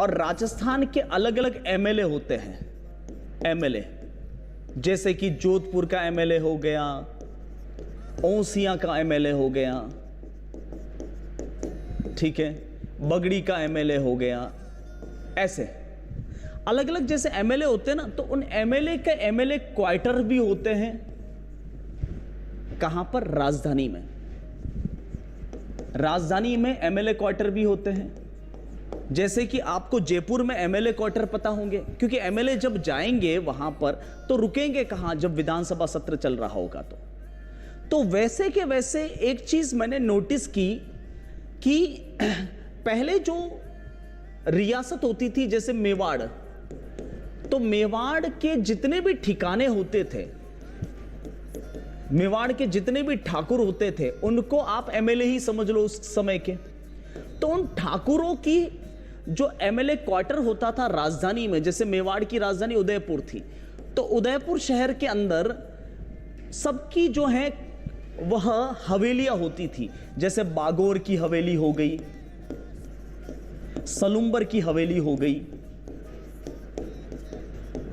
और राजस्थान के अलग अलग एमएलए होते हैं। एमएलए जैसे कि जोधपुर का एमएलए हो गया, ओसियां का एमएलए हो गया, ठीक है, बगड़ी का एमएलए हो गया, ऐसे अलग अलग जैसे एमएलए होते हैं ना, तो उन एमएलए के एमएलए क्वार्टर भी होते हैं। कहां पर? राजधानी में। राजधानी में एमएलए क्वार्टर भी होते हैं। जैसे कि आपको जयपुर में एमएलए क्वार्टर पता होंगे, क्योंकि एमएलए जब जाएंगे वहां पर तो रुकेंगे कहां? जब विधानसभा सत्र चल रहा होगा तो वैसे के वैसे एक चीज मैंने नोटिस की कि पहले जो रियासत होती थी जैसे मेवाड़, तो मेवाड़ के जितने भी ठिकाने होते थे, मेवाड़ के जितने भी ठाकुर होते थे, उनको आप एमएलए ही समझ लो उस समय के। तो उन ठाकुरों की जो एमएलए क्वार्टर होता था राजधानी में, जैसे मेवाड़ की राजधानी उदयपुर थी, तो उदयपुर शहर के अंदर सबकी जो है वह हवेलियां होती थी। जैसे बागोर की हवेली हो गई, सलुंबर की हवेली हो गई,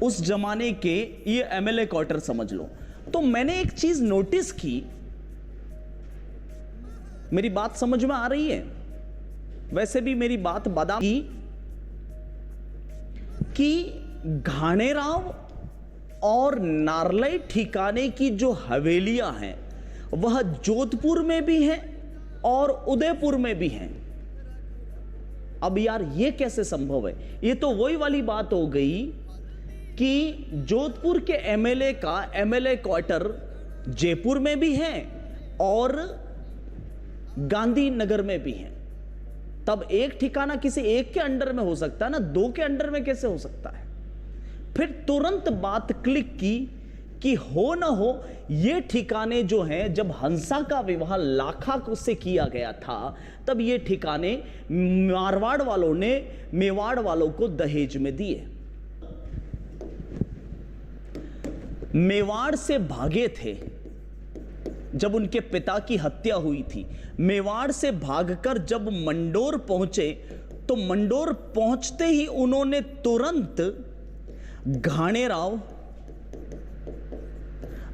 उस जमाने के ये एमएलए क्वार्टर समझ लो। तो मैंने एक चीज नोटिस की, मेरी बात समझ में आ रही है? वैसे भी मेरी बात बादाम कि घाणेराव और नारलई ठिकाने की जो हवेलियां हैं वह जोधपुर में भी हैं और उदयपुर में भी हैं। अब यार ये कैसे संभव है? ये तो वही वाली बात हो गई कि जोधपुर के एमएलए का एमएलए क्वार्टर जयपुर में भी है और गांधीनगर में भी है। तब एक ठिकाना किसी एक के अंडर में हो सकता है ना, दो के अंडर में कैसे हो सकता है? फिर तुरंत बात क्लिक की कि हो ना हो ये ठिकाने जो हैं, जब हंसा का विवाह लाखा से किया गया था तब ये ठिकाने मारवाड़ वालों ने मेवाड़ वालों को दहेज में दिए। मेवाड़ से भागे थे जब उनके पिता की हत्या हुई थी। मेवाड़ से भागकर जब मंडोर पहुंचे तो मंडोर पहुंचते ही उन्होंने तुरंत घाणेराव,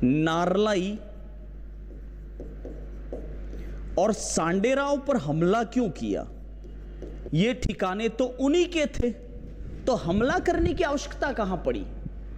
नारलाई और सांडेराव पर हमला क्यों किया? ये ठिकाने तो उन्हीं के थे, तो हमला करने की आवश्यकता कहां पड़ी?